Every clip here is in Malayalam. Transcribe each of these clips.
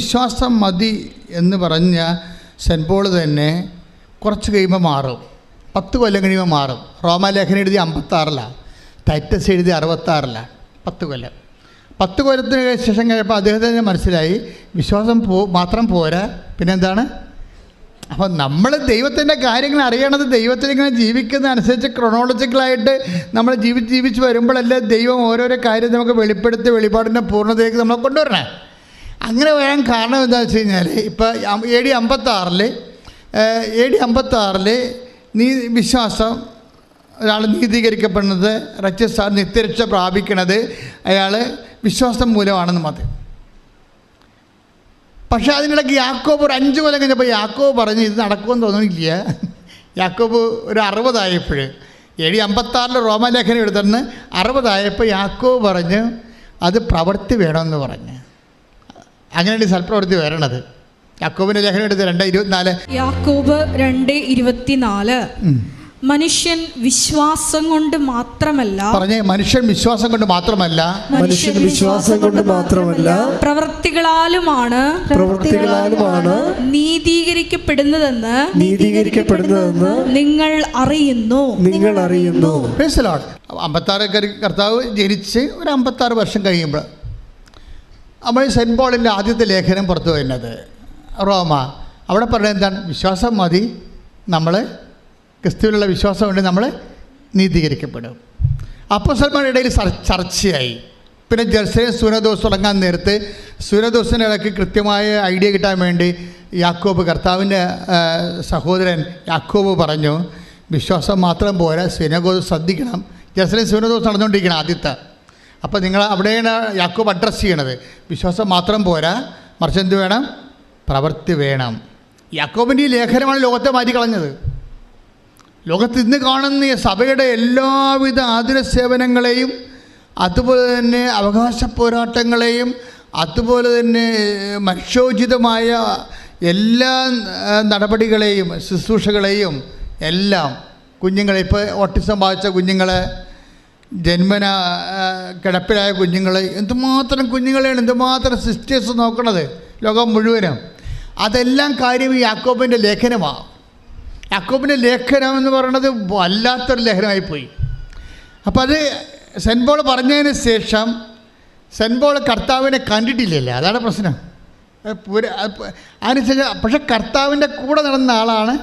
വിശ്വാസം മതി എന്ന് പറഞ്ഞ സെൻറ്റ് പോൾ തന്നെ കുറച്ച് കഴിയുമ്പോൾ മാറും. 10 കൊല്ലം കഴിയുമ്പോൾ മാറും. റോമാലേഖനം എഴുതി 56-ലാണ്, ടൈറ്റസ് എഴുതി 66-ലാണ്. 10 കൊല്ലം. 10 കൊല്ലത്തിന് ശേഷം കഴിയുമ്പോൾ അദ്ദേഹത്തിന് മനസ്സിലായി വിശ്വാസം മാത്രം പോരാ, പിന്നെന്താണ്. അപ്പോൾ നമ്മൾ ദൈവത്തിൻ്റെ കാര്യങ്ങൾ അറിയണത് ദൈവത്തിലിങ്ങനെ ജീവിക്കുന്ന അനുസരിച്ച് ക്രൊണോളജിക്കലായിട്ട് നമ്മൾ ജീവിച്ച് വരുമ്പോഴല്ലേ ദൈവം ഓരോരോ കാര്യം നമുക്ക് വെളിപ്പെടുത്തി വെളിപാടിൻ്റെ പൂർണ്ണതയിലേക്ക് നമ്മളെ കൊണ്ടുവരണേ. അങ്ങനെ വരാൻ കാരണം എന്താണെന്ന് വെച്ച് കഴിഞ്ഞാൽ, ഇപ്പോൾ AD 56 വിശ്വാസം ഒരാൾ നീതീകരിക്കപ്പെടുന്നത്, റച്ചസ് നിത്യരക്ഷ പ്രാപിക്കണത് അയാൾ വിശ്വാസം മൂലമാണെന്ന് മാത്രം. പക്ഷേ അതിനിടയ്ക്ക് യാക്കോബ് ഒരു 5 കൊല്ലം കഴിഞ്ഞപ്പോൾ യാക്കോബ് പറഞ്ഞ് ഇത് നടക്കുമെന്ന് തോന്നുന്നില്ല. യാക്കോബ് ഒരു 60 ആയപ്പോൾ, AD 56 റോമാലേഖനം എഴുതുന്ന 60 ആയപ്പോൾ യാക്കോബ് പറഞ്ഞ് അത് പ്രവൃത്തി വേണമെന്ന് പറഞ്ഞ്. അങ്ങനെയാണ് സൽപ്രവൃത്തി വരണത്. യാക്കോബിൻ്റെ ലേഖനം എടുത്ത് 2:24. യാക്കോബ് 2:24. മനുഷ്യൻ വിശ്വാസം കൊണ്ട് മാത്രമല്ല, പറഞ്ഞേ, മനുഷ്യൻ വിശ്വാസം കൊണ്ട് മാത്രമല്ല, മനുഷ്യൻ വിശ്വാസം കൊണ്ട് മാത്രമല്ല പ്രവൃത്തികളാലുമാണ് നീതീകരിക്കപ്പെടുന്നതെന്ന് നിങ്ങൾ അറിയുന്നു. 56 കർത്താവ് ജനിച്ച് ഒരു 56 വർഷം കഴിയുമ്പോൾ നമ്മൾ സെൻറ്റ് പോളിൻ്റെ ആദ്യത്തെ ലേഖനം പുറത്തു വരുന്നത് റോമ. അവിടെ പറയുന്നത് എന്താണ്? വിശ്വാസം മതി, നമ്മൾ ക്രിസ്തുവിലുള്ള വിശ്വാസം കൊണ്ട് നമ്മൾ നീതീകരിക്കപ്പെടും. അപ്പോസ്തലന്മാരുടെ ഇടയിൽ ചർച്ചയായി. പിന്നെ ജെറുസലേം സൂനദോസ് തുടങ്ങാൻ നേരത്ത് സൂനദോസിൻ്റെ ഇടയ്ക്ക് കൃത്യമായ ഐഡിയ കിട്ടാൻ വേണ്ടി യാക്കോബ്, കർത്താവിൻ്റെ സഹോദരൻ യാക്കോബ് പറഞ്ഞു, വിശ്വാസം മാത്രം പോരാ, സിനഗോഗ് ശ്രദ്ധിക്കണം. ജെറുസലേം സൂനദോസ് നടന്നുകൊണ്ടിരിക്കണം ആദ്യത്തെ. അപ്പോൾ നിങ്ങൾ അവിടെയാണ് യാക്കോബ് അഡ്രസ്സ് ചെയ്യണത്. വിശ്വാസം മാത്രം പോരാ, മറിച്ച് എന്ത് വേണം? പ്രവൃത്തി വേണം. യാക്കോബിൻ്റെ ഈ ലേഖനമാണ് ലോകത്തെ മാറ്റിക്കളഞ്ഞത്. ലോകത്ത് ഇന്ന് കാണുന്ന സഭയുടെ എല്ലാവിധ ആതുര സേവനങ്ങളെയും, അതുപോലെ തന്നെ അവകാശ പോരാട്ടങ്ങളെയും, അതുപോലെ തന്നെ മനുഷ്യോചിതമായ എല്ലാ നടപടികളെയും ശുശ്രൂഷകളെയും എല്ലാം കുഞ്ഞുങ്ങളെ, ഇപ്പോൾ ഓട്ടിസം ബാധിച്ച കുഞ്ഞുങ്ങളെ, ജന്മന കിടപ്പിലായ കുഞ്ഞുങ്ങൾ, എന്തുമാത്രം കുഞ്ഞുങ്ങളെയാണ്, എന്തുമാത്രം സിസ്റ്റേഴ്സ് നോക്കണത് ലോകം മുഴുവനും. അതെല്ലാം കാര്യം ഈ യാക്കോബിൻ്റെ ലേഖനമാണ്. യാക്കോബിൻ്റെ ലേഖനം എന്ന് പറയുന്നത് വല്ലാത്തൊരു ലേഖനമായിപ്പോയി. അപ്പോൾ അത് സെൻറ്റ് പോൾ പറഞ്ഞതിന് ശേഷം സെൻറ്റ് പോൾ കർത്താവിനെ കണ്ടിട്ടില്ലല്ലോ, അതാണ് പ്രശ്നം. അതിനുശേഷം പക്ഷെ കർത്താവിൻ്റെ കൂടെ നടന്ന ആളാണ്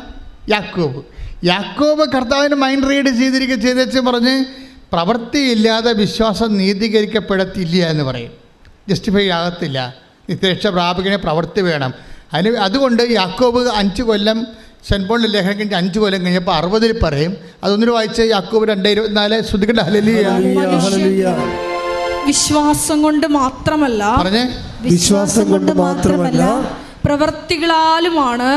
യാക്കോബ്. യാക്കോബ് കർത്താവിൻ്റെ മൈൻഡ് റീഡ് ചെയ്തേച്ച് പറഞ്ഞ് പ്രവൃത്തിയില്ലാതെ വിശ്വാസം നീതീകരിക്കപ്പെടത്തില്ല എന്ന് പറയും. ജസ്റ്റിഫൈ ആകത്തില്ല. നിത്യരക്ഷ പ്രാപിക്കണ പ്രവൃത്തി വേണം. അതുകൊണ്ട് യാക്കോബ് 5 കൊല്ലം സെൻറ്റ് പോളിൻ്റെ ലേഖനം കഴിഞ്ഞ് 5 കൊല്ലം കഴിഞ്ഞപ്പോൾ 60 പറയും. അതൊന്നിട്ട് വായിച്ച് യാക്കോബ് 2:24. ശ്രുതികണ്ട ഹല്ലേലൂയ. വിശ്വാസം കൊണ്ട് മാത്രമല്ല, പറഞ്ഞേ, വിശ്വാസം കൊണ്ട് മാത്രമല്ല പ്രവൃത്തികളാലുമാണ്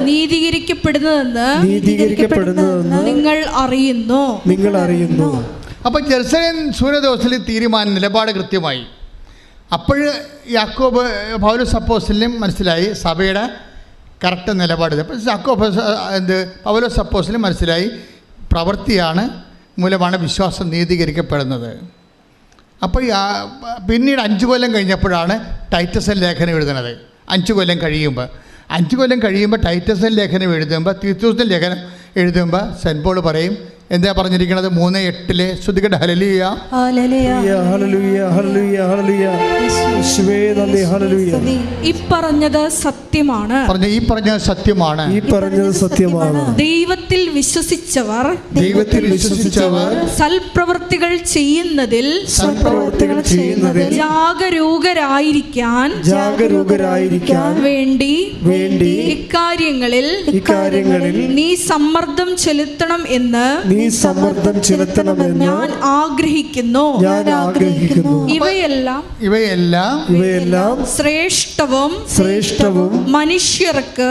നീതീകരിക്കപ്പെടുന്നതെന്ന് നിങ്ങൾ അറിയുന്നു. അപ്പോൾ ജെറുസലേം സൂനദോസിൽ തീരുമാനം നിലപാട് കൃത്യമായി. അപ്പോൾ യാക്കോബ് പൗലോസ് അപ്പോസ്തലനും മനസ്സിലായി സഭയുടെ കറക്റ്റ് നിലപാട്. അപ്പോൾ പൗലോസ് അപ്പോസ്തലനും മനസ്സിലായി പ്രവൃത്തിയാണ് മൂലമാണ് വിശ്വാസം നീതീകരിക്കപ്പെടുന്നത്. അപ്പോൾ പിന്നീട് 5 കൊല്ലം കഴിഞ്ഞപ്പോഴാണ് ടൈറ്റസൻ ലേഖനം എഴുതുന്നത്. 5 കൊല്ലം കഴിയുമ്പോൾ ടൈറ്റസൻ ലേഖനം എഴുതുമ്പോൾ, തീത്തോസിൻ്റെ ലേഖനം എഴുതുമ്പോൾ സെൻറ്റ് പോൾ പറയും, എന്താ പറഞ്ഞിരിക്കുന്നത്? 3:8 ശ്രുതികട ഹല്ലേലൂയ. ഈ പറഞ്ഞത് സത്യമാണ്. ദൈവത്തിൽ വിശ്വസിച്ചവർ സൽപ്രവൃത്തികൾ ചെയ്യുന്നതിൽ ജാഗരൂകരായിരിക്കാൻ വേണ്ടി ഇക്കാര്യങ്ങളിൽ നീ സമ്മർദ്ദം ചെലുത്തണം എന്ന് ഞാൻ ആഗ്രഹിക്കുന്നു. ഇവയെല്ലാം ശ്രേഷ്ഠവും മനുഷ്യർക്ക്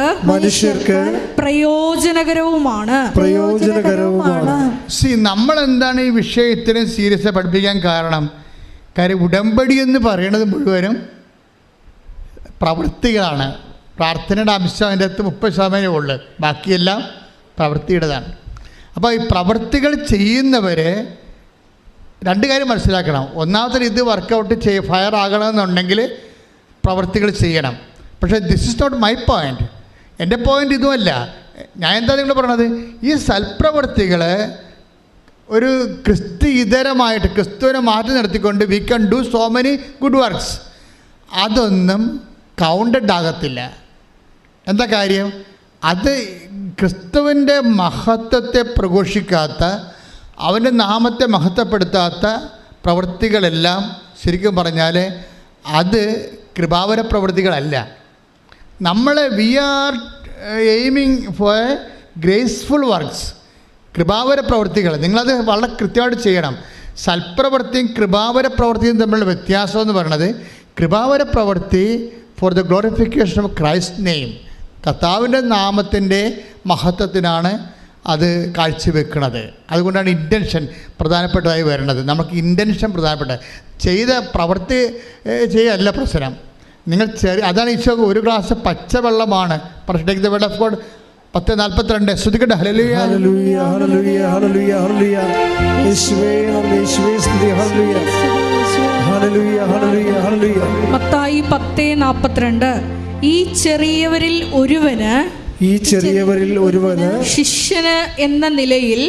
പ്രയോജനകരവുമാണ്. നമ്മൾ എന്താണ് ഈ വിഷയത്തിന് സീരിയസ് പഠിപ്പിക്കാൻ കാരണം ഉടമ്പടി എന്ന് പറയുന്നത് മുഴുവനും പ്രവൃത്തികളാണ്. പ്രാർത്ഥനയുടെ അംശം അതിൻ്റെ അകത്ത് 30% ഉള്ളു, ബാക്കിയെല്ലാം പ്രവൃത്തിയുടേതാണ്. അപ്പോൾ ഈ പ്രവൃത്തികൾ ചെയ്യുന്നവർ 2 കാര്യം മനസ്സിലാക്കണം. ഒന്നാമത്തെ ഇത് വർക്കൗട്ട് ഫയർ ആകണമെന്നുണ്ടെങ്കിൽ പ്രവൃത്തികൾ ചെയ്യണം. പക്ഷേ this is not my point. എൻ്റെ പോയിൻ്റ് ഇതുമല്ല. ഞാൻ എന്താ നിങ്ങൾ പറയണത്, ഈ സൽപ്രവൃത്തികൾ ഒരു ക്രിസ്തു ഇതരമായിട്ട് ക്രിസ്തുവിനെ മാറ്റി നിർത്തിക്കൊണ്ട് we can do so many good works, അതൊന്നും കൗണ്ടഡ് ആകത്തില്ല. എന്താ കാര്യം? അത് ക്രിസ്തുവിൻ്റെ മഹത്വത്തെ പ്രഘോഷിക്കാത്ത, അവൻ്റെ നാമത്തെ മഹത്വപ്പെടുത്താത്ത പ്രവൃത്തികളെല്ലാം ശരിക്കും പറഞ്ഞാൽ അത് കൃപാവര പ്രവൃത്തികളല്ല. നമ്മൾ we are aiming for graceful works, കൃപാവര പ്രവൃത്തികൾ. നിങ്ങളത് വളരെ കൃത്യമായിട്ട് ചെയ്യണം. സൽപ്രവൃത്തിയും കൃപാവര പ്രവൃത്തിയും തമ്മിലുള്ള വ്യത്യാസം എന്ന് പറയുന്നത്, കൃപാവര പ്രവൃത്തി for the glorification of Christ name, കർത്താവിൻ്റെ നാമത്തിൻ്റെ മഹത്വത്തിനാണ് അത് കാഴ്ചവെക്കുന്നത്. അതുകൊണ്ടാണ് ഇൻറ്റൻഷൻ പ്രധാനപ്പെട്ടതായി വരുന്നത്. നമുക്ക് ഇൻറ്റൻഷൻ പ്രധാനപ്പെട്ട, ചെയ്ത പ്രവൃത്തി ചെയ്യല്ല പ്രശ്നം. നിങ്ങൾ അതാണ് ഈശോ ഒരു ഗ്ലാസ് പച്ചവെള്ളമാണ് take the word of God 10:42 ശ്രദ്ധിക്കട്ടെ. ഹല്ലേലൂയ ഹല്ലേലൂയ ഹല്ലേലൂയ ഹല്ലേലൂയ ഹല്ലേലൂയ യേശുവേ നന്ദി, യേശുവേ സ്തുതി. ഹല്ലേലൂയ ഹല്ലേലൂയ ഹല്ലേലൂയ ഹല്ലേലൂയ. മത്തായി 10:42 ഈ ചെറിയവരിൽ ഒരുവന് ശിഷ്യന് എന്ന നിലയിൽ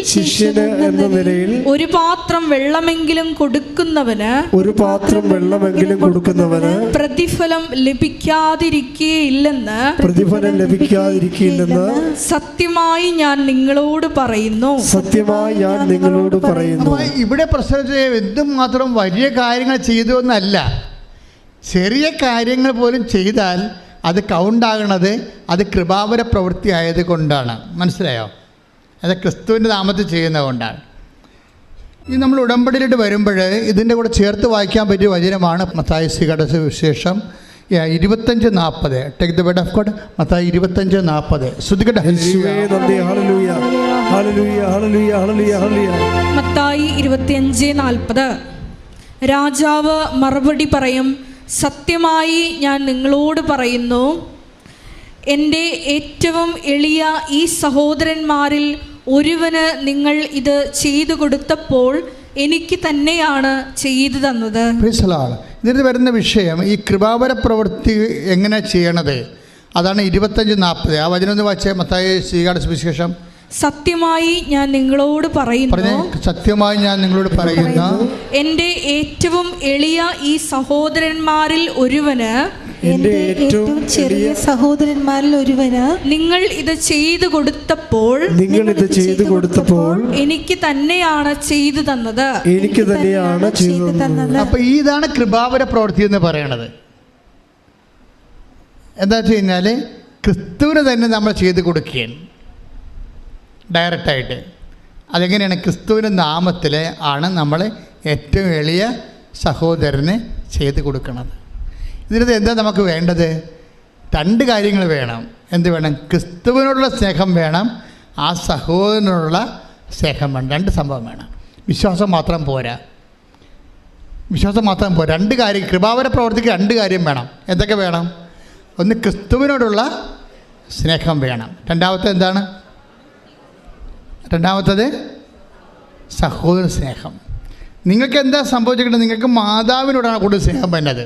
ഒരു പാത്രം വെള്ളമെങ്കിലും കൊടുക്കുന്നവന് പ്രതിഫലം ലഭിക്കാതിരിക്കുകയില്ലെന്ന് സത്യമായി ഞാൻ നിങ്ങളോട് പറയുന്നു. ഇവിടെ പ്രശ്നം എന്തുമാത്രം വലിയ കാര്യങ്ങൾ ചെയ്തു എന്നല്ല, ചെറിയ കാര്യങ്ങൾ പോലും ചെയ്താൽ അത് കൗണ്ടാകണത് അത് കൃപാവര പ്രവൃത്തി ആയതുകൊണ്ടാണ്. മനസ്സിലായോ? അത് ക്രിസ്തുവിൻ്റെ നാമത്തിൽ ചെയ്യുന്നത് കൊണ്ടാണ്. ഈ നമ്മൾ ഉടമ്പടിയിലിട്ട് വരുമ്പോൾ ഇതിൻ്റെ കൂടെ ചേർത്ത് വായിക്കാൻ പറ്റിയ വചനമാണ് മത്തായി സുവിശേഷം 25:40. Take the word of God. Mathai 25:40 ശ്രദ്ധിക്കട്ടെ. മത്തായി 25:40 രാജാവ് മറുപടി പറയും, സത്യമായി ഞാൻ നിങ്ങളോട് പറയുന്നു, എൻ്റെ ഏറ്റവും എളിയ ഈ സഹോദരന്മാരിൽ ഒരുവന് നിങ്ങൾ ഇത് ചെയ്തു കൊടുത്തപ്പോൾ എനിക്ക് തന്നെയാണ് ചെയ്തു തന്നത്. ഇതിന് വരുന്ന വിഷയം ഈ കൃപാവര പ്രവൃത്തി എങ്ങനെ ചെയ്യണത്, അതാണ് 25:40. ആ വചനം ഒന്ന് വായിച്ചേ. മത്തായി സുവിശേഷം. സത്യമായി ഞാൻ നിങ്ങളോട് പറയുന്നു, സത്യമായി ഞാൻ നിങ്ങളോട് പറയുന്നു, എൻ്റെ ഏറ്റവും എളിയ ഈ സഹോദരന്മാരിൽ ഒരുവന്, എൻ്റെ ഏറ്റവും ചെറിയ സഹോദരന്മാരിൽ ഒരുവന് നിങ്ങൾ ഇത് ചെയ്തു കൊടുത്തപ്പോൾ എനിക്ക് തന്നെയാണ് ചെയ്തു തന്നത്. അപ്പൊ ഇതാണ് കൃപാവര പ്രവൃത്തി എന്ന് പറയണത്. എന്താ വെച്ച് കഴിഞ്ഞാൽ ക്രിസ്തുവിന് തന്നെ നമ്മൾ ചെയ്തു കൊടുക്കുകയാണ് ഡയറക്റ്റായിട്ട്. അതെങ്ങനെയാണ്? ക്രിസ്തുവിൻ്റെ നാമത്തിൽ ആണ് നമ്മൾ ഏറ്റവും എളിയ സഹോദരന് ചെയ്ത് കൊടുക്കുന്നത്. ഇതിനകത്ത് എന്താ നമുക്ക് വേണ്ടത്? 2 കാര്യങ്ങൾ വേണം. എന്ത് വേണം? ക്രിസ്തുവിനോടുള്ള സ്നേഹം വേണം, ആ സഹോദരനോടുള്ള സ്നേഹം വേണം. 2 സംഭവം വേണം. വിശ്വാസം മാത്രം പോരാ. 2 കാര്യം. കൃപാവര പ്രവർത്തിക്ക് 2 കാര്യം വേണം. എന്തൊക്കെ വേണം? ഒന്ന് ക്രിസ്തുവിനോടുള്ള സ്നേഹം വേണം. രണ്ടാമത്തത് സഹോദര സ്നേഹം. നിങ്ങൾക്ക് എന്താ സംഭവിച്ചിട്ടുള്ളത്? നിങ്ങൾക്ക് മാതാവിനോടാണ് കൂടുതൽ സ്നേഹം വേണ്ടത്.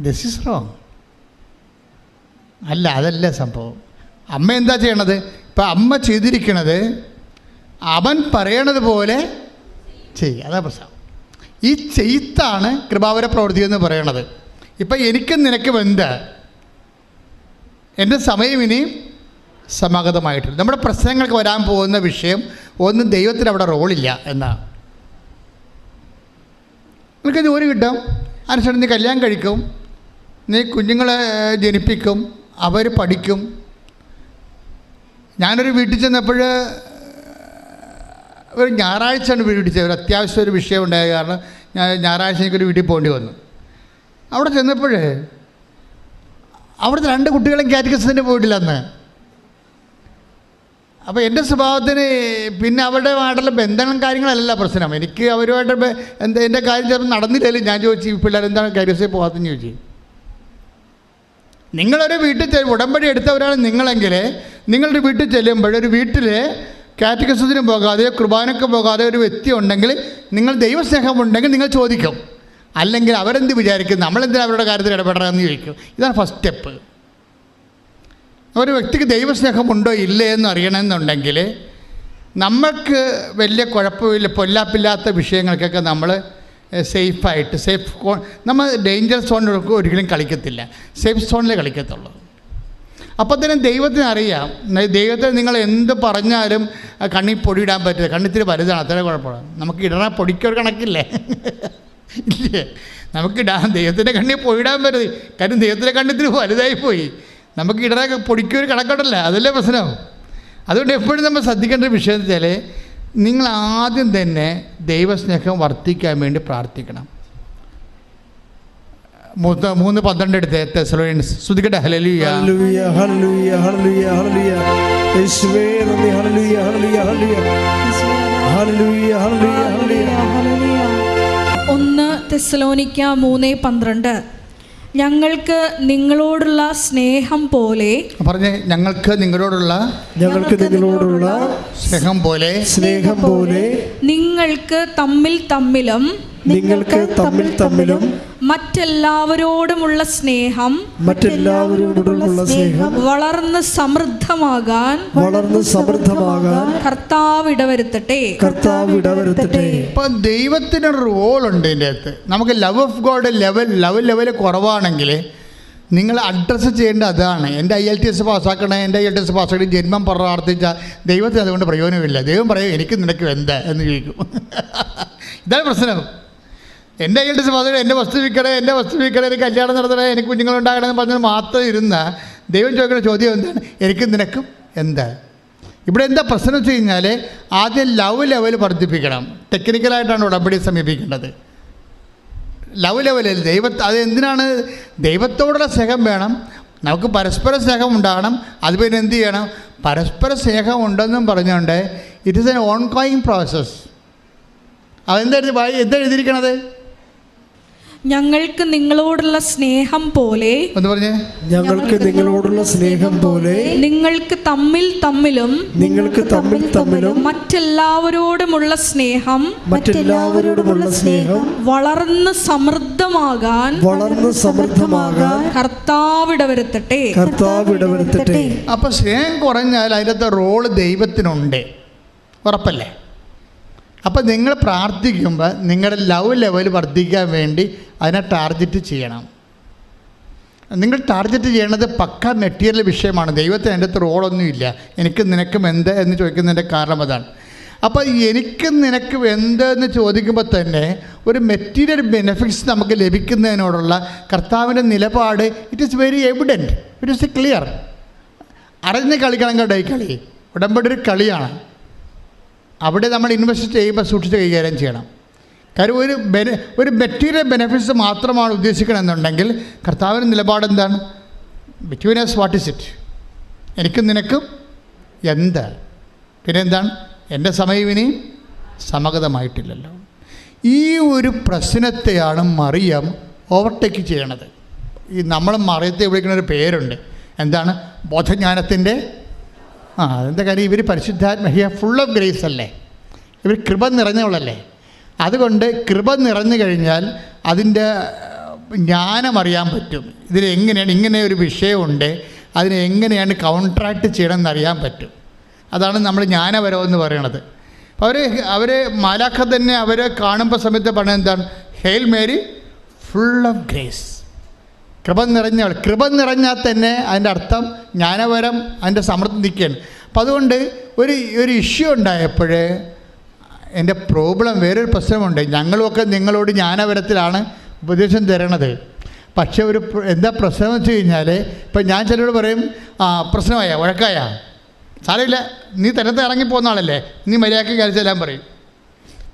This is wrong. അതല്ല സംഭവം. അമ്മ എന്താ ചെയ്യണത്? ഇപ്പം അമ്മ ചെയ്തിരിക്കണത് അവൻ പറയണത് പോലെ ചെയ്യുക. അതാ പ്രശ്നം. ഈ ചെയ്ത്താണ് കൃപാവര പ്രവൃത്തി എന്ന് പറയണത്. ഇപ്പം എനിക്കും നിനക്കും എന്താ? എൻ്റെ സമയം ഇനിയും സമാഗതമായിട്ടില്ല. നമ്മുടെ പ്രശ്നങ്ങൾക്ക് വരാൻ പോകുന്ന വിഷയം ഒന്നും ദൈവത്തിന് അവിടെ റോളില്ല എന്നാണ്. നിനക്ക് ജോലി കിട്ടും, അനുസരിച്ച് നീ കല്യാണം കഴിക്കും, നീ കുഞ്ഞുങ്ങളെ ജനിപ്പിക്കും, അവർ പഠിക്കും. ഞാനൊരു വീട്ടിൽ ചെന്നപ്പോൾ ഒരു ഞായറാഴ്ചയാണ് വീട്ടിൽ ചെന്നത്. ഒരു അത്യാവശ്യം ഒരു വിഷയം ഉണ്ടായ കാരണം ഞായറാഴ്ച എനിക്കൊരു വീട്ടിൽ പോകേണ്ടി വന്നു. അവിടെ ചെന്നപ്പോൾ അവിടുത്തെ 2 കുട്ടികളും കാറ്റഗിസത്തിന് പോയിട്ടില്ല അന്ന്. അപ്പോൾ എൻ്റെ സ്വഭാവത്തിന് പിന്നെ അവരുടെമായിട്ടുള്ള ബന്ധങ്ങളും കാര്യങ്ങളല്ല പ്രശ്നം. എനിക്ക് അവരുമായിട്ട് എൻ്റെ കാര്യം ചിലപ്പോൾ നടന്നില്ലല്ലോ. ഞാൻ ചോദിച്ചു, ഈ പിള്ളേരെന്താണ് കാറ്റഗിസിൽ പോകാത്തെന്ന് ചോദിച്ചു. നിങ്ങളൊരു വീട്ടിൽ ഉടമ്പടി എടുത്തവരാണ് നിങ്ങളെങ്കിൽ, നിങ്ങളുടെ വീട്ടിൽ ചെല്ലുമ്പോൾ ഒരു വീട്ടിൽ കാറ്റഗിസത്തിനും പോകാതെ കുർബാനയ്ക്ക് പോകാതെ ഒരു വ്യക്തി ഉണ്ടെങ്കിൽ, നിങ്ങൾ ദൈവസ്നേഹം ഉണ്ടെങ്കിൽ നിങ്ങൾ ചോദിക്കും, അല്ലെങ്കിൽ അവരെന്ത് വിചാരിക്കും, നമ്മളെന്തിനാണ് അവരുടെ കാര്യത്തിൽ ഇടപെടണമെന്ന് ചോദിക്കും. ഇതാണ് ഫസ്റ്റ് സ്റ്റെപ്പ്. ഒരു വ്യക്തിക്ക് ദൈവസ്നേഹമുണ്ടോ ഇല്ലേ എന്ന് അറിയണമെന്നുണ്ടെങ്കിൽ നമുക്ക് വലിയ കുഴപ്പമില്ല, പൊല്ലാപ്പില്ലാത്ത വിഷയങ്ങൾക്കൊക്കെ നമ്മൾ സേഫായിട്ട് നമ്മൾ ഡേഞ്ചർ സോണിലൊക്കെ ഒരിക്കലും കളിക്കത്തില്ല, സേഫ് സോണിലേ കളിക്കത്തുള്ളൂ. അപ്പോൾ തന്നെ ദൈവത്തിന് അറിയാം, ദൈവത്തെ നിങ്ങൾ എന്ത് പറഞ്ഞാലും കണ്ണിൽ പൊടിയിടാൻ പറ്റില്ല, കണ്ണിത്തിരി വലുതാണ്, അത്ര കുഴപ്പമാണ്. നമുക്ക് ഇടണ പൊടിക്കൊരു കണക്കില്ലേ, ഇല്ലേ? നമുക്കിടാൻ ദൈവത്തിൻ്റെ കണ്ണിൽ പൊടിയിടാൻ പറ്റരുത്, കാര്യം ദൈവത്തിൻ്റെ കണ്ണിത്തിരി വലുതായി പോയി. നമുക്ക് ഇടണ പൊടിക്കൊരു കണക്കുണ്ടല്ലോ, അതല്ലേ പ്രശ്നം. അതുകൊണ്ട് എപ്പോഴും നമ്മൾ ശ്രദ്ധിക്കേണ്ട ഒരു വിഷയം വെച്ചാൽ നിങ്ങൾ ആദ്യം തന്നെ ദൈവസ്നേഹം വർദ്ധിക്കാൻ വേണ്ടി പ്രാർത്ഥിക്കണം. 3:12 എടുത്ത് തെസ്സലോനിയൻസ് സ്തുതിക്കട്ടെ. ഹല്ലേലൂയ ഹല്ലേലൂയ ഹല്ലേലൂയ ഹല്ലേലൂയ ഹല്ലേലൂയ യേശുവേ നന്ദി. ഹല്ലേലൂയ ഹല്ലേലൂയ ഹല്ലേലൂയ ഹല്ലേലൂയ ഹല്ലേലൂയ. 1 തെസ്സലോനിക്ക 3:12 ഞങ്ങൾക്ക് നിങ്ങളോടുള്ള സ്നേഹം പോലെ പറഞ്ഞേ, ഞങ്ങൾക്ക് നിങ്ങളോടുള്ള സ്നേഹം പോലെ നിങ്ങൾക്ക് തമ്മിലും മറ്റെല്ലാവരോടുമുള്ള സ്നേഹം വളർന്ന് സമൃദ്ധമാകാൻ കർത്താവ് ഇടവരുത്തട്ടെ. ഇപ്പം ദൈവത്തിനൊരു റോളുണ്ട് ഇതിൻ്റെ അകത്ത്. നമുക്ക് ലവ് ഓഫ് ഗോഡ് ലെവൽ കുറവാണെങ്കിൽ നിങ്ങൾ അഡ്രസ്സ് ചെയ്യേണ്ട അതാണ്. എൻ്റെ IELTS പാസ്സാക്കണേ, എൻ്റെ IELTS പാസ്സാക്കി ജന്മം പ്രാർത്ഥിച്ചാൽ ദൈവത്തിന് അതുകൊണ്ട് പ്രയോജനമില്ല. ദൈവം പറയും എനിക്ക് നിനക്ക് എന്താ എന്ന് ചോദിക്കും. ഇതാണ് പ്രശ്നം. എൻ്റെ IELTS പാസ്സാക്കി എൻ്റെ വസ്തു വിൽക്കണേ, എനിക്ക് കല്യാണം നടത്തണേ, എനിക്ക് കുഞ്ഞുങ്ങളുണ്ടാകണമെന്ന് പറഞ്ഞത് മാത്രം ഇരുന്ന ദൈവം ചോദിക്കുന്ന ചോദ്യം എന്താണ്? എനിക്ക് നിനക്കും എന്താ? ഇവിടെ എന്താ പ്രശ്നം വെച്ച് കഴിഞ്ഞാൽ ആദ്യം ലെവൽ വർദ്ധിപ്പിക്കണം. ടെക്നിക്കലായിട്ടാണ് ഉടമ്പടി സമീപിക്കേണ്ടത്. ലെവലിൽ അത് എന്തിനാണ്? ദൈവത്തോടുള്ള സ്നേഹം വേണം, നമുക്ക് പരസ്പര സ്നേഹം ഉണ്ടാകണം. അത് പിന്നെ എന്ത് ചെയ്യണം? പരസ്പര സ്നേഹം ഉണ്ടെന്നും പറഞ്ഞുകൊണ്ട് it is N ongoing process. എന്താ എഴുതിയിരിക്കണത്? ഞങ്ങൾക്ക് നിങ്ങളോടുള്ള സ്നേഹം പോലെ എന്ന് പറഞ്ഞേ, ഞങ്ങൾക്ക് നിങ്ങളോടുള്ള സ്നേഹം പോലെ നിങ്ങൾക്ക് തമ്മിലും മറ്റെല്ലാവരോടുമുള്ള സ്നേഹം വളർന്ന് സമൃദ്ധമാകാൻ കർത്താവ് ഇടവരുത്തട്ടെ. അപ്പൊ സ്നേഹം കുറഞ്ഞാൽ അതിൻ്റെ റോള് ദൈവത്തിനുണ്ട്, ഉറപ്പല്ലേ? അപ്പം നിങ്ങൾ പ്രാർത്ഥിക്കുമ്പോൾ നിങ്ങളുടെ ലെവൽ വർദ്ധിക്കാൻ വേണ്ടി അതിനെ ടാർഗറ്റ് ചെയ്യണം. നിങ്ങൾ ടാർഗറ്റ് ചെയ്യണത് പക്ക മെറ്റീരിയൽ വിഷയമാണ്. ദൈവത്തിന് അതിൻ്റെ അകത്ത് റോളൊന്നുമില്ല. എനിക്ക് നിനക്കും എന്ത് എന്ന് ചോദിക്കുന്നതിൻ്റെ കാരണം അതാണ്. അപ്പോൾ എനിക്ക് നിനക്ക് എന്ത് എന്ന് ചോദിക്കുമ്പോൾ തന്നെ ഒരു മെറ്റീരിയൽ ബെനിഫിറ്റ്സ് നമുക്ക് ലഭിക്കുന്നതിനോടുള്ള കർത്താവിൻ്റെ നിലപാട് it is very evident, it is clear. അറിഞ്ഞ് കളിക്കണം കേട്ടോ. ഈ കളി ഉടമ്പടി ഒരു കളിയാണ്. അവിടെ നമ്മൾ ഇൻവെസ്റ്റ് ചെയ്യുമ്പോൾ സൂക്ഷിച്ച് കൈകാര്യം ചെയ്യണം. കാര്യം ഒരു മെറ്റീരിയൽ ബെനിഫിറ്റ്സ് മാത്രമാണ് ഉദ്ദേശിക്കണമെന്നുണ്ടെങ്കിൽ കർത്താവിൻ്റെ നിലപാട് എന്താണ്? Between us what is it? എനിക്കും നിനക്കും എന്താ? പിന്നെ എന്താണ്? എൻ്റെ സമയം ഇനി സമഗതമായിട്ടില്ലല്ലോ. ഈ ഒരു പ്രശ്നത്തെയാണ് മറിയം ഓവർടേക്ക് ചെയ്യണത്. ഈ നമ്മൾ മറിയത്തെ വിളിക്കുന്ന ഒരു പേരുണ്ട്. എന്താണ്? ബോധജ്ഞാനത്തിൻ്റെ അതെന്താ കാര്യം? ഇവർ പരിശുദ്ധാത്മ ഫുൾ ഓഫ് ഗ്രേസ് അല്ലേ, ഇവർ കൃപ നിറഞ്ഞവളല്ലേ. അതുകൊണ്ട് കൃപ നിറഞ്ഞു കഴിഞ്ഞാൽ അതിൻ്റെ ജ്ഞാനം അറിയാൻ പറ്റും. ഇതിലെങ്ങനെയാണ് ഇങ്ങനെ ഒരു വിഷയമുണ്ട്, അതിനെ എങ്ങനെയാണ് കൗൺട്രാക്ട് ചെയ്യണമെന്ന് അറിയാൻ പറ്റും. അതാണ് നമ്മൾ ജ്ഞാനപരം എന്ന് പറയണത്. അപ്പോൾ അവർ മാലാഖ തന്നെ അവരെ കാണുമ്പോൾ സമയത്ത് പറഞ്ഞത് എന്താണ്? Hail Mary full of grace, കൃപ നിറഞ്ഞവൾ. കൃപ നിറഞ്ഞാൽ തന്നെ അതിൻ്റെ അർത്ഥം ജ്ഞാനപരം അതിൻ്റെ സമൃദ്ധി നിൽക്കുകയാണ്. അപ്പം അതുകൊണ്ട് ഒരു ഇഷ്യൂ ഉണ്ടായപ്പോൾ എൻ്റെ പ്രോബ്ലം വേറൊരു പ്രശ്നമുണ്ട്. ഞങ്ങളുമൊക്കെ നിങ്ങളോട് ജ്ഞാനപരത്തിലാണ് ഉപദേശം തരണത്. പക്ഷേ എന്താ പ്രശ്നം എന്ന് വെച്ച് കഴിഞ്ഞാൽ ഇപ്പം ഞാൻ ചിലരോട് പറയും പ്രശ്നമായ വഴക്കായ സാരമില്ല, നീ തരത്തെ ഇറങ്ങിപ്പോകുന്ന ആളല്ലേ, നീ മര്യാദയ്ക്ക് കളിച്ചെല്ലാം പറയും.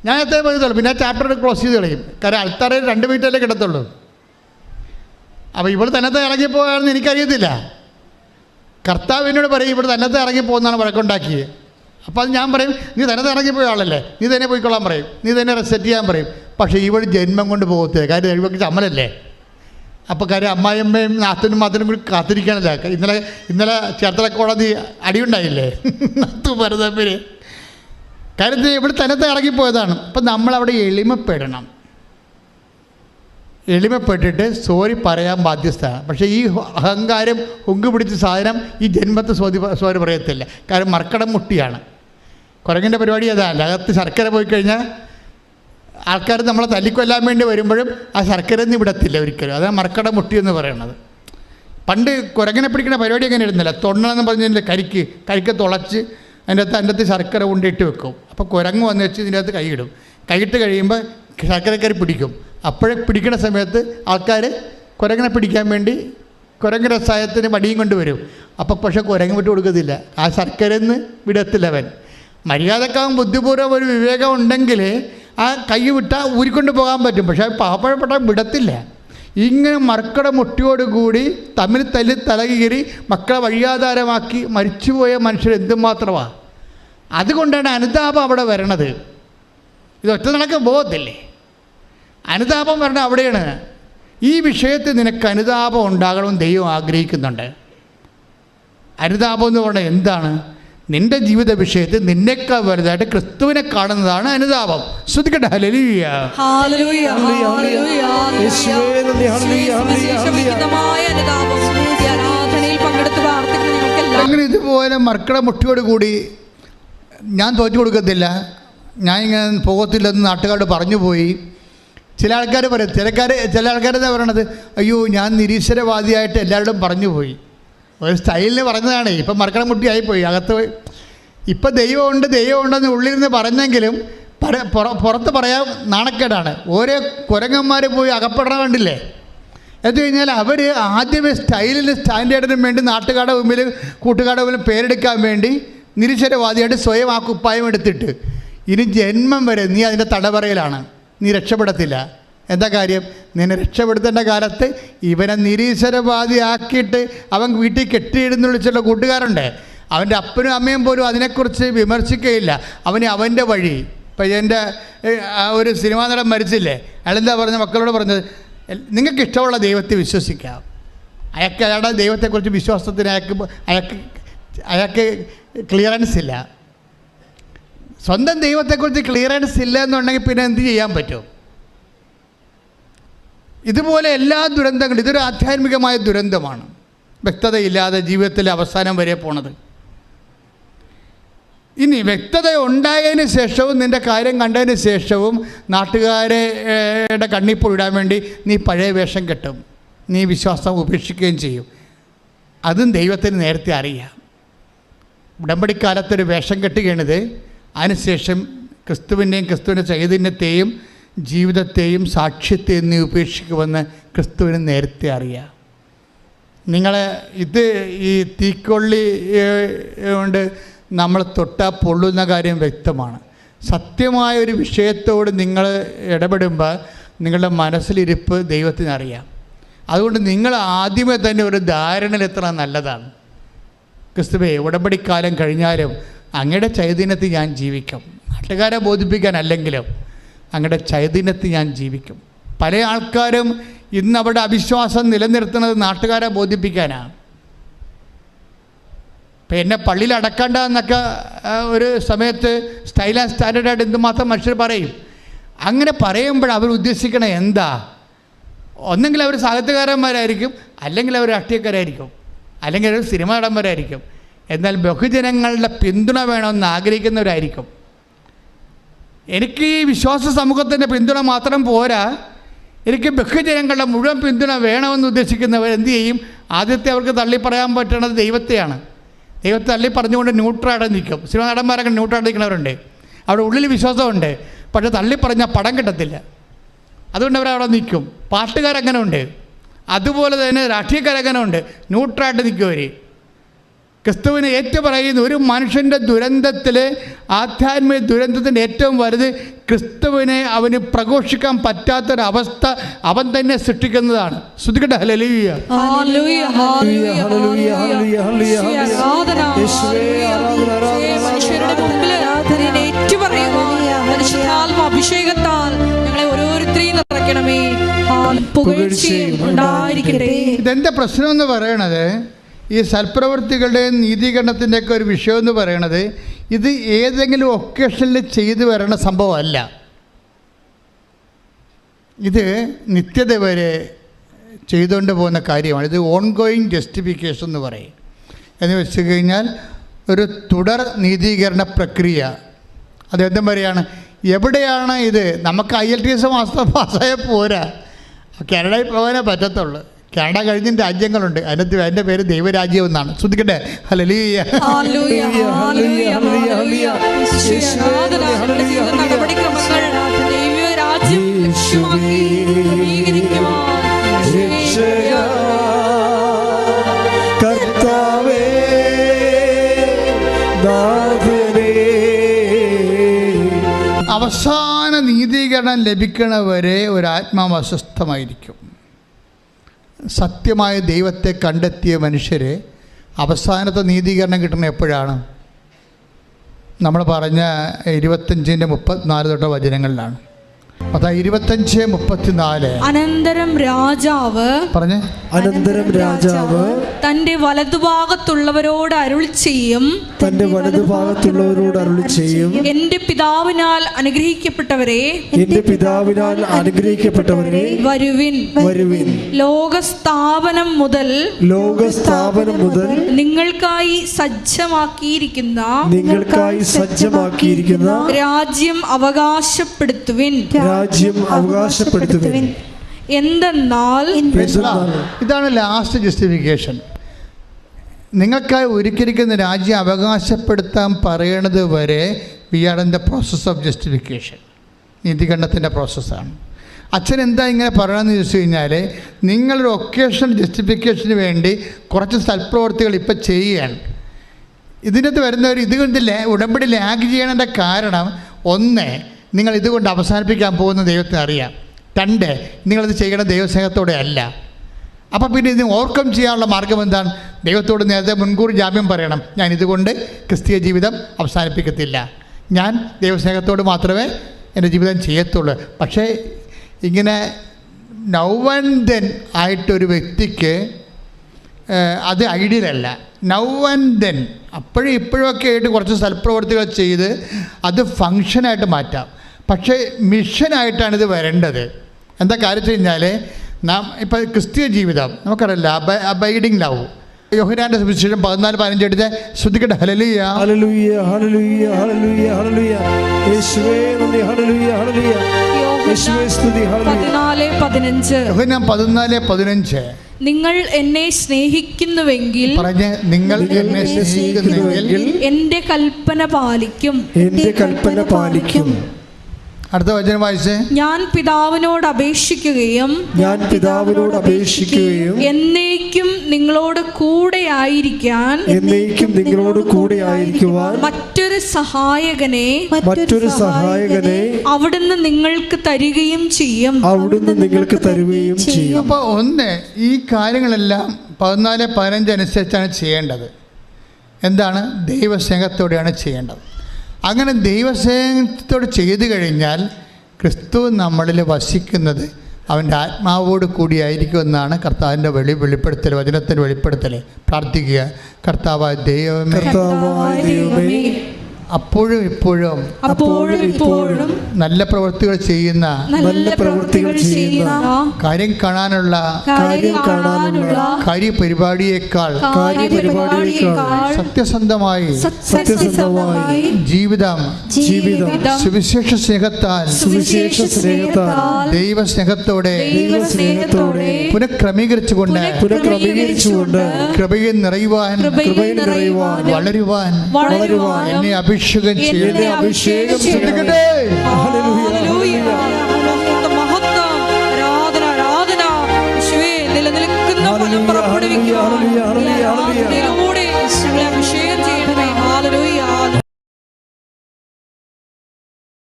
ഞാൻ എത്ര പറയത്തുള്ളൂ. പിന്നെ ചാപ്റ്റർ ക്ലോസ് ചെയ്ത് കളയും. കാരണം അൾത്താറയിൽ 2 മിനിറ്റല്ലേ കിടത്തുള്ളൂ. അപ്പോൾ ഇവിടെ തന്നത്തെ ഇറങ്ങിപ്പോകാമെന്ന് എനിക്കറിയത്തില്ല. കർത്താവിനോട് പറയും ഇവിടെ തന്നത്തെ ഇറങ്ങിപ്പോകുന്നതാണ് വഴക്കുണ്ടാക്കിയത്. അപ്പോൾ അത് ഞാൻ പറയും നീ തന്നത്തെ ഇറങ്ങിപ്പോയ ആളല്ലേ, നീ തന്നെ പോയിക്കൊള്ളാൻ പറയും, നീ തന്നെ റെസെറ്റ് ചെയ്യാൻ പറയും. പക്ഷേ ഇവിടെ ജന്മം കൊണ്ട് പോകത്തേ. കാര്യം ഇവർക്ക് ചമ്മലല്ലേ. അപ്പോൾ കാര്യം അമ്മായിയമ്മയും നാത്തനും മാത്രം കൂടി കാത്തിരിക്കണല്ല. ഇന്നലെ ചേർത്തല കോടതി അടിയുണ്ടായില്ലേ നത്തു ഭരതപ്പര്. കാര്യം ഇവിടെ തന്നത്തെ ഇറങ്ങിപ്പോയതാണ്. അപ്പം നമ്മളവിടെ എളിമപ്പെടണം. എളിമപ്പെട്ടിട്ട് സോറി പറയാൻ ബാധ്യസ്ഥമാണ്. പക്ഷേ ഈ അഹങ്കാരം ഹുങ്ക് പിടിച്ച സാധനം ഈ ജന്മത്തെ സോറി പറയത്തില്ല. കാരണം മർക്കടം മുട്ടിയാണ്. കുരങ്ങിൻ്റെ പരിപാടി അതല്ല. അകത്ത് ശർക്കര പോയി കഴിഞ്ഞാൽ ആൾക്കാർ നമ്മളെ തല്ലിക്കൊല്ലാൻ വേണ്ടി വരുമ്പോഴും ആ ശർക്കര ഒന്നും വിടത്തില്ല ഒരിക്കലും. അതാണ് മർക്കടം മുട്ടി എന്ന് പറയുന്നത്. പണ്ട് കുരങ്ങനെ പിടിക്കുന്ന പരിപാടി അങ്ങനെ ഇരുന്നില്ല. തൊണ്ണെന്ന് പറഞ്ഞതിൻ്റെ കരിക്ക് തുളച്ച് അതിൻ്റെ അകത്ത് ശർക്കര കൊണ്ടിട്ട് വെക്കും. അപ്പോൾ കുരങ്ങ് വന്ന് വെച്ച് ഇതിൻ്റെ അകത്ത് കൈയിടും. കൈയിട്ട് കഴിയുമ്പോൾ ശർക്കരക്കരി പിടിക്കും. അപ്പോഴേ പിടിക്കുന്ന സമയത്ത് ആൾക്കാർ കുരങ്ങനെ പിടിക്കാൻ വേണ്ടി കുരങ്ങ് രസായത്തിന് മടിയും കൊണ്ട് വരും. അപ്പോൾ പക്ഷേ കുരങ്ങ് വിട്ട് കൊടുക്കത്തില്ല. ആ ശർക്കരയിൽ നിന്ന് വിടത്തില്ല അവൻ. മര്യാദക്കാവും ബുദ്ധിപൂർവ്വം ഒരു വിവേകം ഉണ്ടെങ്കിൽ ആ കൈ വിട്ടാൽ ഊരിക്കൊണ്ട് പോകാൻ പറ്റും. പക്ഷേ പാവപ്പെട്ട വിടത്തില്ല. ഇങ്ങനെ മർക്കട മുട്ടിയോടുകൂടി തമ്മിൽ തല്ലി തലകീറി മക്കളെ വഴിയാധാരമാക്കി മരിച്ചുപോയ മനുഷ്യർ എന്തുമാത്രമാണ്. അതുകൊണ്ടാണ് അനുതാപം അവിടെ വരണത്. ഇത് ഒറ്റ നിനക്ക് ബോധത്തില്ലേ? അനുതാപം വരണം അവിടെയാണ്. ഈ വിഷയത്തിൽ നിനക്ക് അനുതാപം ഉണ്ടാകണമെന്ന് ദൈവം ആഗ്രഹിക്കുന്നുണ്ട്. അനുതാപം എന്ന് പറഞ്ഞാൽ എന്താണ്? നിൻ്റെ ജീവിത വിഷയത്തിൽ നിന്നേക്കാൾ വലുതായിട്ട് ക്രിസ്തുവിനെ കാണുന്നതാണ് അനുതാപം. ശ്രുതിക്കട്ടെ ഹല്ലേലൂയ. അങ്ങനെ ഇതുപോലെ മർക്കട മുട്ടിയോട് കൂടി ഞാൻ തോറ്റു കൊടുക്കത്തില്ല, ഞാൻ ഇങ്ങനെ പോകത്തില്ലെന്ന് നാട്ടുകാരോട് പറഞ്ഞു പോയി. ചില ആൾക്കാർ പറയും, ചില ആൾക്കാർ എന്താ പറയണത്, അയ്യോ ഞാൻ നിരീശ്വരവാദിയായിട്ട് എല്ലാവരോടും പറഞ്ഞു പോയി. ഒരു സ്റ്റൈലിന് പറഞ്ഞതാണ്. ഇപ്പം മർക്കട മുട്ടിയായിപ്പോയി. അകത്ത് ഇപ്പം ദൈവമുണ്ടെന്ന് ഉള്ളിലിരുന്ന് പറഞ്ഞെങ്കിലും പുറത്ത് പറയാൻ നാണക്കേടാണ്. ഓരോ കുരങ്ങന്മാർ പോയി അകപ്പെടണ കണ്ടില്ലേ? എന്ന് കഴിഞ്ഞാൽ അവർ ആദ്യമേ സ്റ്റൈലിന് സ്റ്റാൻഡേർഡിനും വേണ്ടി നാട്ടുകാരുടെ മുമ്പിൽ കൂട്ടുകാരുടെ മുമ്പിൽ പേരെടുക്കാൻ വേണ്ടി നിരീശ്വരവാദിയായിട്ട് സ്വയം ആ കുപ്പായം എടുത്തിട്ട് ഇനി ജന്മം വരെ നീ അതിൻ്റെ തടവറയിലാണ്, നീ രക്ഷപ്പെടത്തില്ല. എന്താ കാര്യം? നിന്നെ രക്ഷപ്പെടുത്തേണ്ട കാലത്ത് ഇവനെ നിരീശ്വരവാദിയാക്കിയിട്ട് അവൻ വീട്ടിൽ കെട്ടിയിടുന്ന വിളിച്ചുള്ള കൂട്ടുകാരുണ്ട്. അവൻ്റെ അപ്പനും അമ്മയും പോലും അതിനെക്കുറിച്ച് വിമർശിക്കുകയില്ല. അവൻ്റെ വഴി. ഇപ്പം എൻ്റെ ഒരു സിനിമാ നടൻ മരിച്ചില്ലേ, അയാളെന്താ പറഞ്ഞത്? മക്കളോട് പറഞ്ഞത്, നിങ്ങൾക്ക് ഇഷ്ടമുള്ള ദൈവത്തെ വിശ്വസിക്കാം. അയാളുടെ ദൈവത്തെക്കുറിച്ച് വിശ്വാസത്തിന് അയാൾക്ക് ക്ലിയറൻസ് ഇല്ല. സ്വന്തം ദൈവത്തെക്കുറിച്ച് ക്ലിയറൻസ് ഇല്ല എന്നുണ്ടെങ്കിൽ പിന്നെ എന്ത് ചെയ്യാൻ പറ്റും? ഇതുപോലെ എല്ലാ ദുരന്തങ്ങളും, ഇതൊരു ആധ്യാത്മികമായ ദുരന്തമാണ്. വ്യക്തതയില്ലാതെ ജീവിതത്തിലെ അവസാനം വരെ പോണത്. ഇനി വ്യക്തത ഉണ്ടായതിന് ശേഷവും നിൻ്റെ കാര്യം കണ്ടതിന് ശേഷവും നാട്ടുകാരുടെ കണ്ണിപ്പൊഴിടാൻ വേണ്ടി നീ പഴയ വേഷം കെട്ടും, നീ വിശ്വാസം ഉപേക്ഷിക്കുകയും ചെയ്യും. അതും ദൈവത്തിന് നേരത്തെ അറിയാം. ഉടമ്പടിക്കാലത്തൊരു വേഷം കെട്ടുകയാണിത്. അതിനുശേഷം ക്രിസ്തുവിൻ്റെ ചൈതന്യത്തെയും ജീവിതത്തെയും സാക്ഷ്യത്തെയും നീ ഉപേക്ഷിക്കുമെന്ന് ക്രിസ്തുവിന് നേരത്തെ അറിയാം. നിങ്ങളെ ഈ തീക്കൊള്ളി കൊണ്ട് നമ്മൾ തൊട്ടാൽ പൊള്ളുന്ന കാര്യം വ്യക്തമാണ്. സത്യമായൊരു വിഷയത്തോട് നിങ്ങൾ ഇടപെടുമ്പോൾ നിങ്ങളുടെ മനസ്സിലിരിപ്പ് ദൈവത്തിനറിയാം. അതുകൊണ്ട് നിങ്ങൾ ആദ്യമേ തന്നെ ഒരു ധാരണയിലെത്തണം നല്ലതാണ്. ക്രിസ്തുവേ, ഉടമ്പടിക്കാലം കഴിഞ്ഞാലും അങ്ങയുടെ ചൈതന്യത്തിൽ ഞാൻ ജീവിക്കും. നാട്ടുകാരെ ബോധിപ്പിക്കാനല്ലെങ്കിലും അങ്ങയുടെ ചൈതന്യത്തിൽ ഞാൻ ജീവിക്കും. പല ആൾക്കാരും ഇന്ന് അവിടെ അവിശ്വാസം നിലനിർത്തുന്നത് നാട്ടുകാരെ ബോധിപ്പിക്കാനാണ്. ഇപ്പം എന്നെ പള്ളിയിൽ അടക്കണ്ട എന്നൊക്കെ ഒരു സമയത്ത് സ്റ്റൈൽ ആൻഡ് സ്റ്റാൻഡേർഡായിട്ട് എന്തുമാത്രം മനുഷ്യർ പറയും. അങ്ങനെ പറയുമ്പോൾ അവർ ഉദ്ദേശിക്കണ എന്താ? ഒന്നെങ്കിൽ അവർ സാഹിത്യകാരന്മാരായിരിക്കും, അല്ലെങ്കിൽ അവർ രാഷ്ട്രീയക്കാരായിരിക്കും, അല്ലെങ്കിൽ അവർ സിനിമ നടന്മാരായിരിക്കും. എന്നാൽ ബഹുജനങ്ങളുടെ പിന്തുണ വേണമെന്ന് ആഗ്രഹിക്കുന്നവരായിരിക്കും. എനിക്ക് ഈ വിശ്വാസ സമൂഹത്തിൻ്റെ പിന്തുണ മാത്രം പോരാ, എനിക്ക് ബഹുജനങ്ങളുടെ മുഴുവൻ പിന്തുണ വേണമെന്ന് ഉദ്ദേശിക്കുന്നവർ എന്തു ചെയ്യും? ആദ്യത്തെ അവർക്ക് തള്ളി പറയാൻ പറ്റുന്നത് ദൈവത്തെയാണ്. ദൈവത്തെ തള്ളി പറഞ്ഞുകൊണ്ട് ന്യൂട്രലായിട്ട് നിൽക്കും. സിനിമ നടന്മാരൊക്കെ ന്യൂട്രലായിട്ട് നിൽക്കുന്നവരുണ്ട്. അവിടെ ഉള്ളിൽ വിശ്വാസമുണ്ട്, പക്ഷേ തള്ളി പറഞ്ഞാൽ പടം കിട്ടത്തില്ല. അതുകൊണ്ട് അവരവിടെ നിൽക്കും. പാട്ടുകാരങ്ങനെ ഉണ്ട്, അതുപോലെ തന്നെ രാഷ്ട്രീയക്കാരങ്ങനെ ഉണ്ട്, ന്യൂട്രലായിട്ട് നിൽക്കും അവർ. ക്രിസ്തുവിന് ഏറ്റുപറയുന്ന ഒരു മനുഷ്യൻ്റെ ദുരന്തത്തിൽ, ആധ്യാത്മിക ദുരന്തത്തിൻ്റെ ഏറ്റവും വലുത് ക്രിസ്തുവിനെ അവന് പ്രഘോഷിക്കാൻ പറ്റാത്തൊരവസ്ഥ അവൻ തന്നെ സൃഷ്ടിക്കുന്നതാണ്. ശ്രുതിക്കട്ടെ ഹല്ലേലൂയ. അഭിഷേകത്താൽ ഞങ്ങളെ ഓരോരുത്തരെയും നിറയ്ക്കണമേ. ഇതെന്താ പ്രശ്നം എന്ന് പറയണത്? ഈ സൽപ്രവൃത്തികളുടെയും നീതീകരണത്തിൻ്റെയൊക്കെ ഒരു വിഷയം എന്ന് പറയണത് ഇത് ഏതെങ്കിലും ഒക്കേഷനിൽ ചെയ്തു വരണ സംഭവമല്ല. ഇത് നിത്യത വരെ ചെയ്തുകൊണ്ട് പോകുന്ന കാര്യമാണ്. ഇത് ഓൺഗോയിങ് ജസ്റ്റിഫിക്കേഷൻ എന്ന് പറയും. എന്ന് വെച്ച് കഴിഞ്ഞാൽ ഒരു തുടർ നീതീകരണ പ്രക്രിയ. അതെന്തും പറയുകയാണ്, എവിടെയാണ് ഇത്? നമുക്ക് IELTS പാസ്സായ പോരാ, കാനഡയിൽ പോകാനേ പറ്റത്തുള്ളൂ. കാനഡ കഴിഞ്ഞ രാജ്യങ്ങളുണ്ട്, അതിനകത്ത് എൻ്റെ പേര് ദൈവരാജ്യം എന്നാണ്. ശ്രദ്ധിക്കട്ടെ. ഹല്ലേലൂയ. കർത്താവേ അവസാന നീതീകരണം ലഭിക്കണവരെ ഒരാത്മാവ് അസ്വസ്ഥമായിരിക്കും. സത്യമായ ദൈവത്തെ കണ്ടെത്തിയ മനുഷ്യർ അവസാനത്തെ നീതീകരണം കിട്ടുന്നത് എപ്പോഴാണ്? നമ്മൾ പറഞ്ഞ 25-34 തൊട്ട് വചനങ്ങളിലാണ്. അതാ 25:34. അനന്തരം രാജാവ് തന്റെ വലതുഭാഗത്തുള്ളവരോട് അരുളി ചെയ്യും, എന്റെ പിതാവിനാൽ അനുഗ്രഹിക്കപ്പെട്ടവരെ വരുവിൻ. ലോകസ്ഥാപനം മുതൽ നിങ്ങൾക്കായി സജ്ജമാക്കിയിരിക്കുന്ന രാജ്യം അവകാശപ്പെടുത്തുവിൻ. എന്തെന്നാൽ ഇതാണ് ലാസ്റ്റ് ജസ്റ്റിഫിക്കേഷൻ. നിങ്ങൾക്കായി ഒരുക്കിയിരിക്കുന്ന രാജ്യം അവകാശപ്പെടുത്താൻ പറയണത് വരെ we are in the process of justification. നീതീകരണത്തിൻ്റെ പ്രോസസ്സാണ്. അച്ഛൻ എന്താ ഇങ്ങനെ പറയണമെന്ന് ചോദിച്ചു കഴിഞ്ഞാൽ, നിങ്ങളൊരു ഒക്കേഷണൽ ജസ്റ്റിഫിക്കേഷന് വേണ്ടി കുറച്ച് സൽപ്രവർത്തികൾ ഇപ്പം ചെയ്യുകയാണ്. ഇതിനകത്ത് വരുന്നവർ ഇതുകൊണ്ട് ഉടമ്പടി ലാഗ് ചെയ്യണതിൻ്റെ കാരണം, ഒന്ന്, നിങ്ങൾ ഇതുകൊണ്ട് അവസാനിപ്പിക്കാൻ പോകുന്ന ദൈവത്തിന് അറിയാം. 2, നിങ്ങളിത് ചെയ്യണ ദൈവസ്നേഹത്തോടെ അല്ല. അപ്പം പിന്നെ ഇത് ഓവർകം ചെയ്യാനുള്ള മാർഗം എന്താണ്? ദൈവത്തോട് നേരത്തെ മുൻകൂർ ജാമ്യം പറയണം, ഞാൻ ഇതുകൊണ്ട് ക്രിസ്തീയ ജീവിതം അവസാനിപ്പിക്കത്തില്ല, ഞാൻ ദൈവസ്നേഹത്തോട് മാത്രമേ എൻ്റെ ജീവിതം ചെയ്യത്തുള്ളൂ. പക്ഷേ ഇങ്ങനെ നൗ ആൻഡ് ദെൻ ആയിട്ടൊരു വ്യക്തിക്ക് അത് ഐഡിയലല്ല. നൗ ആൻഡ് ദെൻ, അപ്പോഴും ഇപ്പോഴൊക്കെ ആയിട്ട് കുറച്ച് സൽപ്രവർത്തികൾ ചെയ്ത് അത് ഫങ്ഷനായിട്ട് മാറ്റാം. പക്ഷേ മിഷനായിട്ടാണിത് വരേണ്ടത്. എന്താ കാര്യം വെച്ച് കഴിഞ്ഞാൽ, നാം ഇപ്പോൾ ക്രിസ്തീയ ജീവിതം നമുക്കറിയില്ല, അബൈഡിങ് ലവ്. യോഹന്നാന്റെ സുവിശേഷം 14:15 എടുത്ത് ശ്രദ്ധിക്കട്ടെ. ഹല്ലേലൂയ, ഹല്ലേലൂയ, ഹല്ലേലൂയ, ഹല്ലേലൂയ, ഹല്ലേലൂയ. യേശുവേ നന്ദി. ഹല്ലേലൂയ, ഹല്ലേലൂയ. യേശുവേ സ്തുതി. ഹല്ലേലൂയ. 14:15. യോഹന്നാൻ 14:15. നിങ്ങൾ എന്നെ സ്നേഹിക്കുന്നുവെങ്കിൽ, നിങ്ങൾ എന്നെ സ്നേഹിക്കുന്നുവെങ്കിൽ എന്റെ കൽപ്പന പാലിക്കും. അടുത്ത വചനം വായിച്ചേ. ഞാൻ പിതാവിനോട് അപേക്ഷിക്കുകയും എന്നേക്കും നിങ്ങളോട് കൂടെ ആയിരിക്കാൻ മറ്റൊരു സഹായകനെ അവിടുന്ന് നിങ്ങൾക്ക് തരികയും ചെയ്യും. അപ്പോൾ ഒന്ന്, ഈ കാര്യങ്ങളെല്ലാം 14:15 അനുസരിച്ചാണ് ചെയ്യേണ്ടത്. എന്താണ്? ദൈവസ്നേഹത്തോടെയാണ് ചെയ്യേണ്ടത്. അങ്ങനെ ദൈവസ്നേഹത്തോട് ചെയ്തു കഴിഞ്ഞാൽ ക്രിസ്തു നമ്മളിൽ വസിക്കുന്നത് അവൻ്റെ ആത്മാവോട് കൂടിയായിരിക്കുമെന്നാണ് കർത്താവിൻ്റെ വെളിപ്പെടുത്തൽ, വചനത്തിൻ്റെ വെളിപ്പെടുത്തൽ. പ്രാർത്ഥിക്കുക. കർത്താവായ ദൈവമേ, അപ്പോഴും ഇപ്പോഴും നല്ല പ്രവൃത്തികൾ ചെയ്യുന്ന കാര്യം കാണാനുള്ള കാര്യപരിപാടിയേക്കാൾ സത്യസന്ധമായി ജീവിതം സുവിശേഷ സ്നേഹത്താൽ ദൈവസ്നേഹത്തോടെ പുനഃക്രമീകരിച്ചുകൊണ്ട് കൃപയിൽ നിറയുവാൻ വളരുവാൻ എന്നെ അഭിഷേകം ചെയ്യട്ടെ.